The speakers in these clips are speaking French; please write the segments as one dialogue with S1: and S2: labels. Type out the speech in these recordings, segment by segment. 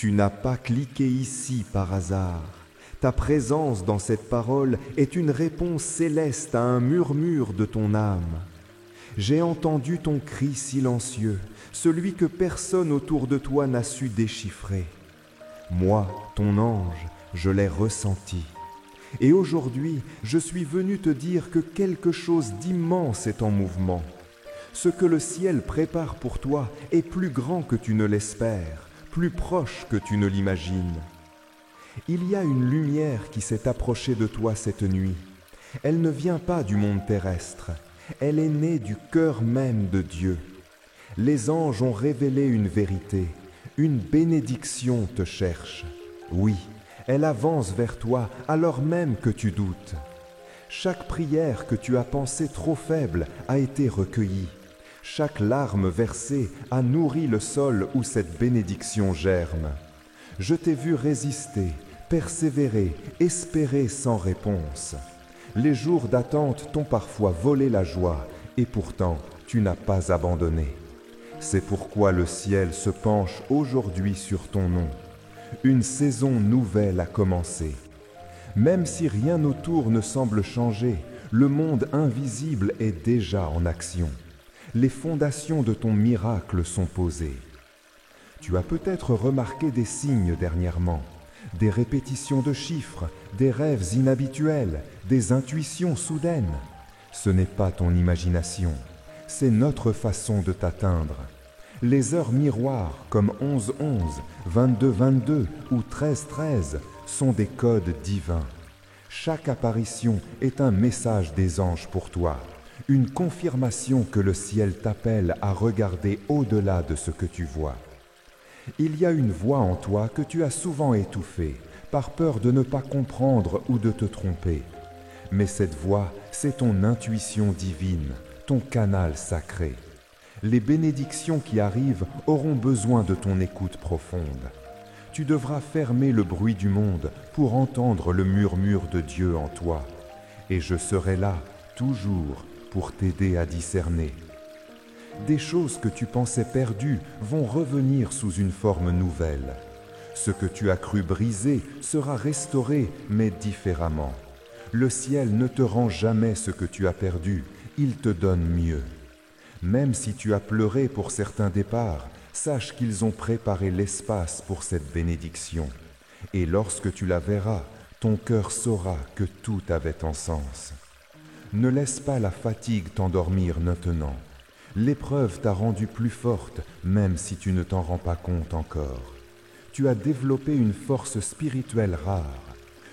S1: Tu n'as pas cliqué ici par hasard. Ta présence dans cette parole est une réponse céleste à un murmure de ton âme. J'ai entendu ton cri silencieux, celui que personne autour de toi n'a su déchiffrer. Moi, ton ange, je l'ai ressenti. Et aujourd'hui, je suis venu te dire que quelque chose d'immense est en mouvement. Ce que le ciel prépare pour toi est plus grand que tu ne l'espères, plus proche que tu ne l'imagines. Il y a une lumière qui s'est approchée de toi cette nuit. Elle ne vient pas du monde terrestre, elle est née du cœur même de Dieu. Les anges ont révélé une vérité, une bénédiction te cherche. Oui, elle avance vers toi alors même que tu doutes. Chaque prière que tu as pensée trop faible a été recueillie. Chaque larme versée a nourri le sol où cette bénédiction germe. Je t'ai vu résister, persévérer, espérer sans réponse. Les jours d'attente t'ont parfois volé la joie, et pourtant tu n'as pas abandonné. C'est pourquoi le ciel se penche aujourd'hui sur ton nom. Une saison nouvelle a commencé. Même si rien autour ne semble changer, le monde invisible est déjà en action. Les fondations de ton miracle sont posées. Tu as peut-être remarqué des signes dernièrement, des répétitions de chiffres, des rêves inhabituels, des intuitions soudaines. Ce n'est pas ton imagination, c'est notre façon de t'atteindre. Les heures miroirs comme 11-11, 22-22 ou 13-13 sont des codes divins. Chaque apparition est un message des anges pour toi, une confirmation que le ciel t'appelle à regarder au-delà de ce que tu vois. Il y a une voix en toi que tu as souvent étouffée, par peur de ne pas comprendre ou de te tromper. Mais cette voix, c'est ton intuition divine, ton canal sacré. Les bénédictions qui arrivent auront besoin de ton écoute profonde. Tu devras fermer le bruit du monde pour entendre le murmure de Dieu en toi. Et je serai là, toujours, pour t'aider à discerner. Des choses que tu pensais perdues vont revenir sous une forme nouvelle. Ce que tu as cru brisé sera restauré, mais différemment. Le ciel ne te rend jamais ce que tu as perdu, il te donne mieux. Même si tu as pleuré pour certains départs, sache qu'ils ont préparé l'espace pour cette bénédiction. Et lorsque tu la verras, ton cœur saura que tout avait un sens. Ne laisse pas la fatigue t'endormir maintenant. L'épreuve t'a rendue plus forte, même si tu ne t'en rends pas compte encore. Tu as développé une force spirituelle rare.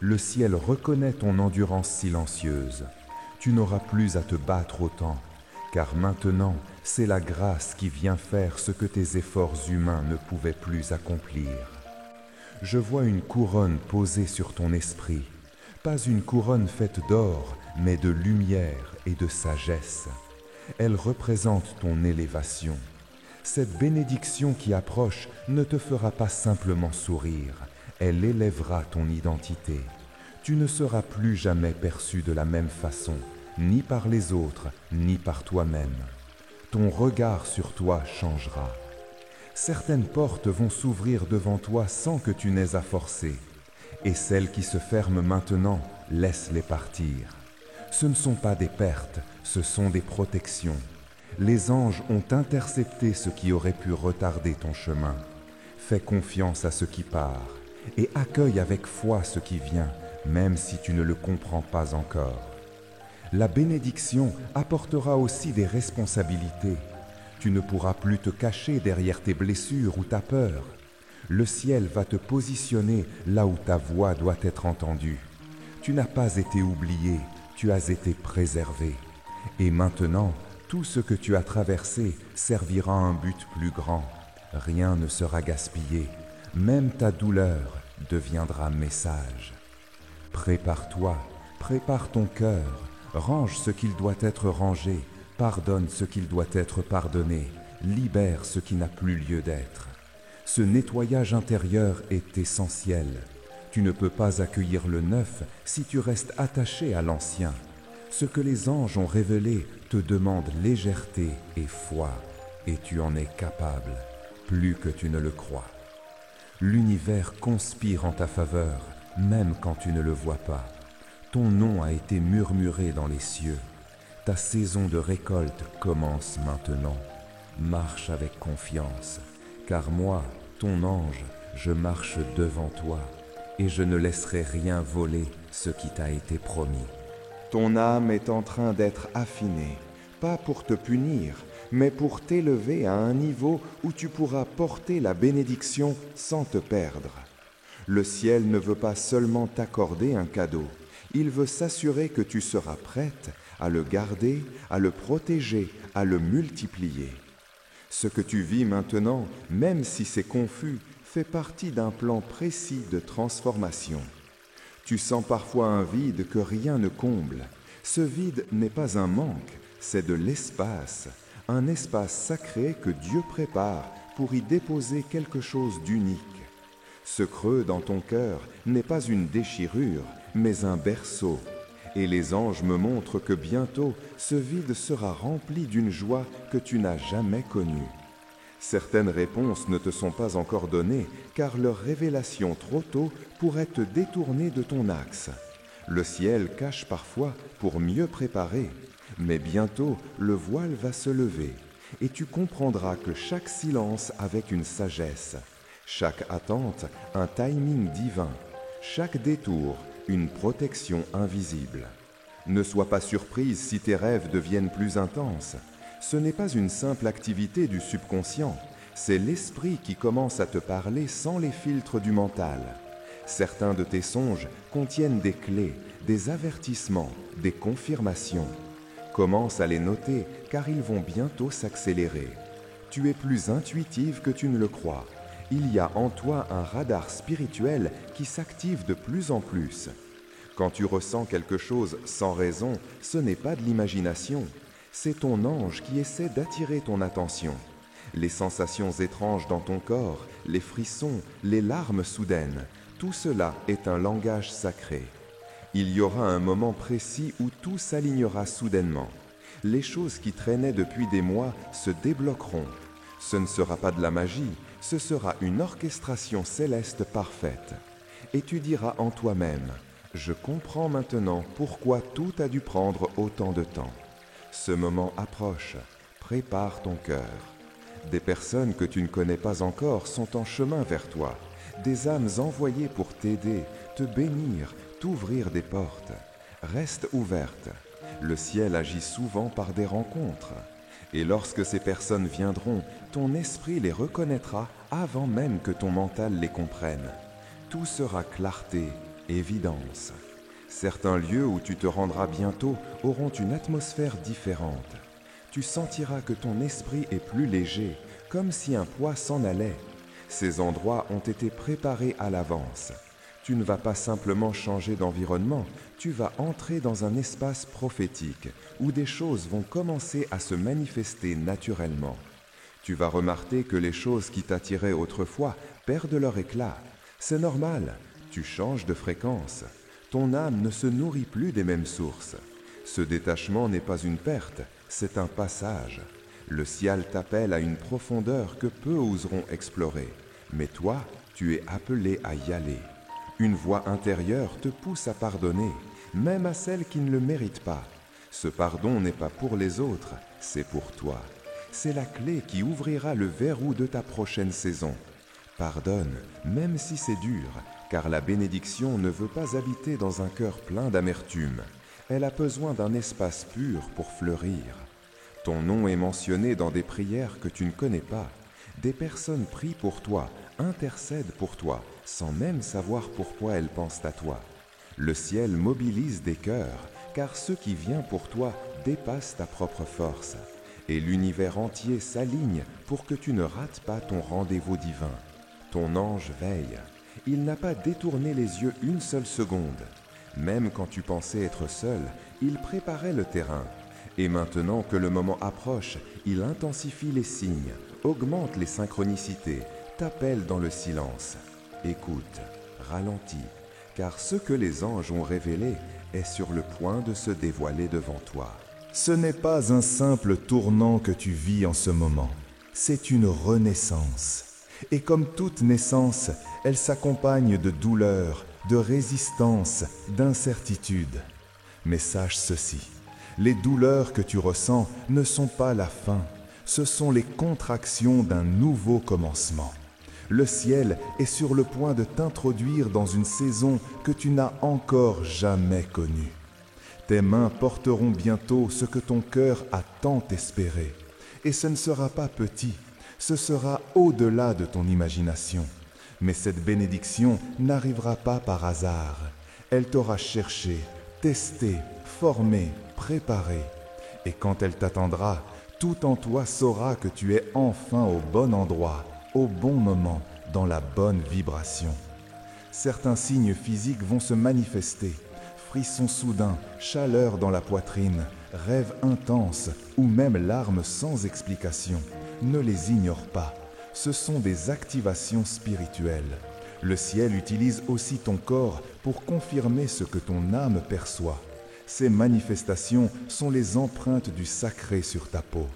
S1: Le ciel reconnaît ton endurance silencieuse. Tu n'auras plus à te battre autant, car maintenant, c'est la grâce qui vient faire ce que tes efforts humains ne pouvaient plus accomplir. Je vois une couronne posée sur ton esprit, pas une couronne faite d'or, mais de lumière et de sagesse. Elle représente ton élévation. Cette bénédiction qui approche ne te fera pas simplement sourire, elle élèvera ton identité. Tu ne seras plus jamais perçu de la même façon, ni par les autres, ni par toi-même. Ton regard sur toi changera. Certaines portes vont s'ouvrir devant toi sans que tu n'aies à forcer, et celles qui se ferment maintenant, laisse-les partir. Ce ne sont pas des pertes, ce sont des protections. Les anges ont intercepté ce qui aurait pu retarder ton chemin. Fais confiance à ce qui part et accueille avec foi ce qui vient, même si tu ne le comprends pas encore. La bénédiction apportera aussi des responsabilités. Tu ne pourras plus te cacher derrière tes blessures ou ta peur. Le ciel va te positionner là où ta voix doit être entendue. Tu n'as pas été oublié, tu as été préservé. Et maintenant, tout ce que tu as traversé servira à un but plus grand. Rien ne sera gaspillé, même ta douleur deviendra message. Prépare-toi, prépare ton cœur, range ce qu'il doit être rangé, pardonne ce qu'il doit être pardonné, libère ce qui n'a plus lieu d'être. Ce nettoyage intérieur est essentiel. Tu ne peux pas accueillir le neuf si tu restes attaché à l'ancien. Ce que les anges ont révélé te demande légèreté et foi, et tu en es capable, plus que tu ne le crois. L'univers conspire en ta faveur, même quand tu ne le vois pas. Ton nom a été murmuré dans les cieux. Ta saison de récolte commence maintenant. Marche avec confiance, car moi, ton ange, je marche devant toi, et je ne laisserai rien voler ce qui t'a été promis. Ton âme est en train d'être affinée, pas pour te punir, mais pour t'élever à un niveau où tu pourras porter la bénédiction sans te perdre. Le ciel ne veut pas seulement t'accorder un cadeau, il veut s'assurer que tu seras prête à le garder, à le protéger, à le multiplier. Ce que tu vis maintenant, même si c'est confus, fait partie d'un plan précis de transformation. Tu sens parfois un vide que rien ne comble. Ce vide n'est pas un manque, c'est de l'espace, un espace sacré que Dieu prépare pour y déposer quelque chose d'unique. Ce creux dans ton cœur n'est pas une déchirure, mais un berceau. Et les anges me montrent que bientôt, ce vide sera rempli d'une joie que tu n'as jamais connue. Certaines réponses ne te sont pas encore données, car leur révélation trop tôt pourrait te détourner de ton axe. Le ciel cache parfois pour mieux préparer, mais bientôt le voile va se lever, et tu comprendras que chaque silence avait une sagesse, chaque attente un timing divin, chaque détour une protection invisible. Ne sois pas surprise si tes rêves deviennent plus intenses. Ce n'est pas une simple activité du subconscient, c'est l'esprit qui commence à te parler sans les filtres du mental. Certains de tes songes contiennent des clés, des avertissements, des confirmations. Commence à les noter car ils vont bientôt s'accélérer. Tu es plus intuitive que tu ne le crois. Il y a en toi un radar spirituel qui s'active de plus en plus. Quand tu ressens quelque chose sans raison, ce n'est pas de l'imagination. C'est ton ange qui essaie d'attirer ton attention. Les sensations étranges dans ton corps, les frissons, les larmes soudaines, tout cela est un langage sacré. Il y aura un moment précis où tout s'alignera soudainement. Les choses qui traînaient depuis des mois se débloqueront. Ce ne sera pas de la magie, ce sera une orchestration céleste parfaite. Et tu diras en toi-même, je comprends maintenant pourquoi tout a dû prendre autant de temps. Ce moment approche, prépare ton cœur. Des personnes que tu ne connais pas encore sont en chemin vers toi, des âmes envoyées pour t'aider, te bénir, t'ouvrir des portes. Reste ouverte. Le ciel agit souvent par des rencontres. Et lorsque ces personnes viendront, ton esprit les reconnaîtra avant même que ton mental les comprenne. Tout sera clarté, évidence. Certains lieux où tu te rendras bientôt auront une atmosphère différente. Tu sentiras que ton esprit est plus léger, comme si un poids s'en allait. Ces endroits ont été préparés à l'avance. Tu ne vas pas simplement changer d'environnement, tu vas entrer dans un espace prophétique où des choses vont commencer à se manifester naturellement. Tu vas remarquer que les choses qui t'attiraient autrefois perdent leur éclat. C'est normal, tu changes de fréquence. Ton âme ne se nourrit plus des mêmes sources. Ce détachement n'est pas une perte, c'est un passage. Le ciel t'appelle à une profondeur que peu oseront explorer. Mais toi, tu es appelé à y aller. Une voix intérieure te pousse à pardonner, même à celles qui ne le méritent pas. Ce pardon n'est pas pour les autres, c'est pour toi. C'est la clé qui ouvrira le verrou de ta prochaine saison. Pardonne, même si c'est dur, car la bénédiction ne veut pas habiter dans un cœur plein d'amertume. Elle a besoin d'un espace pur pour fleurir. Ton nom est mentionné dans des prières que tu ne connais pas. Des personnes prient pour toi, intercèdent pour toi, sans même savoir pourquoi elles pensent à toi. Le ciel mobilise des cœurs, car ce qui vient pour toi dépasse ta propre force. Et l'univers entier s'aligne pour que tu ne rates pas ton rendez-vous divin. Ton ange veille. Il n'a pas détourné les yeux une seule seconde. Même quand tu pensais être seul, il préparait le terrain. Et maintenant que le moment approche, il intensifie les signes, augmente les synchronicités, t'appelle dans le silence. Écoute, ralentis, car ce que les anges ont révélé est sur le point de se dévoiler devant toi. Ce n'est pas un simple tournant que tu vis en ce moment, c'est une renaissance.
S2: Et comme toute naissance, elle s'accompagne de douleurs, de résistance, d'incertitude. Mais sache ceci, les douleurs que tu ressens ne sont pas la fin, ce sont les contractions d'un nouveau commencement. Le ciel est sur le point de t'introduire dans une saison que tu n'as encore jamais connue. Tes mains porteront bientôt ce que ton cœur a tant espéré. Et ce ne sera pas petit, ce sera au-delà de ton imagination. Mais cette bénédiction n'arrivera pas par hasard. Elle t'aura cherché, testé, formé, préparé. Et quand elle t'attendra, tout en toi saura que tu es enfin au bon endroit, au bon moment, dans la bonne vibration. Certains signes physiques vont se manifester. Frissons soudains, chaleur dans la poitrine, rêves intenses ou même larmes sans explication. Ne les ignore pas. Ce sont des activations spirituelles. Le ciel utilise aussi ton corps pour confirmer ce que ton âme perçoit. Ces manifestations sont les empreintes du sacré sur ta peau.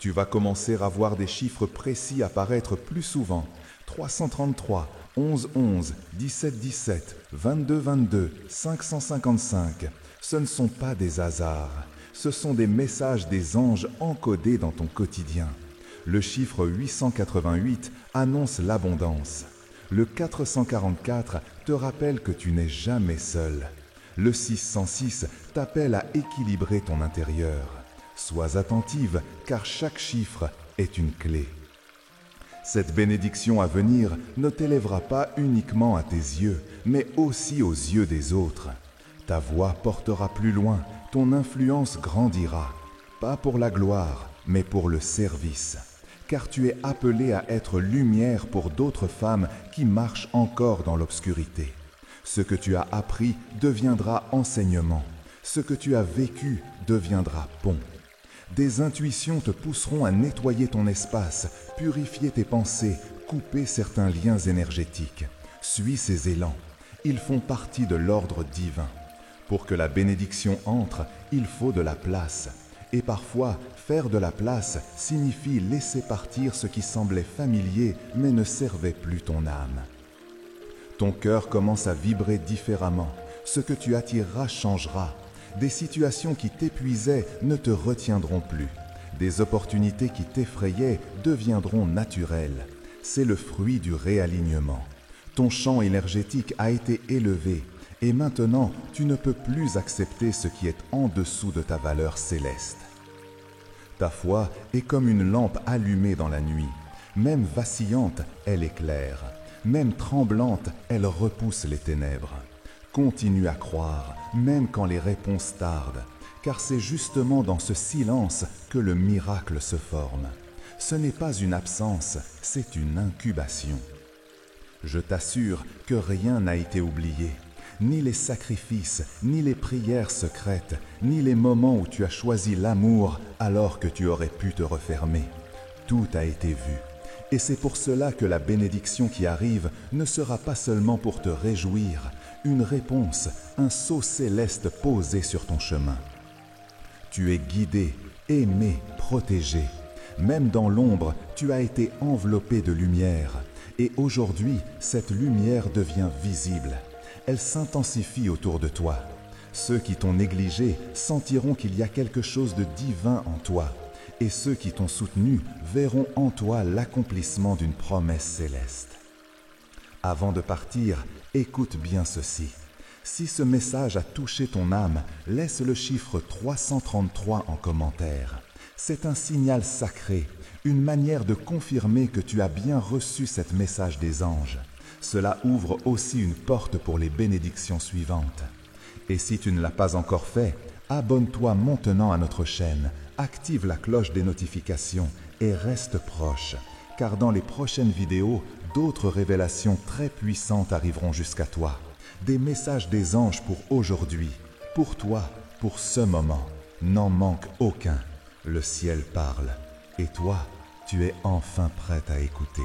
S2: Tu vas commencer à voir des chiffres précis apparaître plus souvent. 333, 11 11, 17 17, 22 22, 555. Ce ne sont pas des hasards. Ce sont des messages des anges encodés dans ton quotidien. Le chiffre 888 annonce l'abondance. Le 444 te rappelle que tu n'es jamais seul. Le 606 t'appelle à équilibrer ton intérieur. Sois attentive, car chaque chiffre est une clé. Cette bénédiction à venir ne t'élèvera pas uniquement à tes yeux, mais aussi aux yeux des autres. Ta voix portera plus loin, ton influence grandira, pas pour la gloire, mais pour le service. Car tu es appelé à être lumière pour d'autres femmes qui marchent encore dans l'obscurité. Ce que tu as appris deviendra enseignement. Ce que tu as vécu deviendra pont. Des intuitions te pousseront à nettoyer ton espace, purifier tes pensées, couper certains liens énergétiques. Suis ces élans. Ils font partie de l'ordre divin. Pour que la bénédiction entre, il faut de la place. Et parfois, faire de la place signifie laisser partir ce qui semblait familier mais ne servait plus ton âme. Ton cœur commence à vibrer différemment. Ce que tu attireras changera. Des situations qui t'épuisaient ne te retiendront plus. Des opportunités qui t'effrayaient deviendront naturelles. C'est le fruit du réalignement. Ton champ énergétique a été élevé et maintenant tu ne peux plus accepter ce qui est en dessous de ta valeur céleste. Ta foi est comme une lampe allumée dans la nuit. Même vacillante, elle éclaire. Même tremblante, elle repousse les ténèbres. Continue à croire, même quand les réponses tardent, car c'est justement dans ce silence que le miracle se forme. Ce n'est pas une absence, c'est une incubation. Je t'assure que rien n'a été oublié, ni les sacrifices, ni les prières secrètes, ni les moments où tu as choisi l'amour alors que tu aurais pu te refermer. Tout a été vu. Et c'est pour cela que la bénédiction qui arrive ne sera pas seulement pour te réjouir, une réponse, un sceau céleste posé sur ton chemin. Tu es guidé, aimé, protégé. Même dans l'ombre, tu as été enveloppé de lumière. Et aujourd'hui, cette lumière devient visible. Elle s'intensifie autour de toi. Ceux qui t'ont négligé sentiront qu'il y a quelque chose de divin en toi. Et ceux qui t'ont soutenu verront en toi l'accomplissement d'une promesse céleste. Avant de partir, écoute bien ceci. Si ce message a touché ton âme, laisse le chiffre 333 en commentaire. C'est un signal sacré, une manière de confirmer que tu as bien reçu cet message des anges. Cela ouvre aussi une porte pour les bénédictions suivantes. Et si tu ne l'as pas encore fait, abonne-toi maintenant à notre chaîne, active la cloche des notifications et reste proche, car dans les prochaines vidéos, d'autres révélations très puissantes arriveront jusqu'à toi. Des messages des anges pour aujourd'hui, pour toi, pour ce moment. N'en manque aucun. Le ciel parle. Et toi, tu es enfin prête à écouter.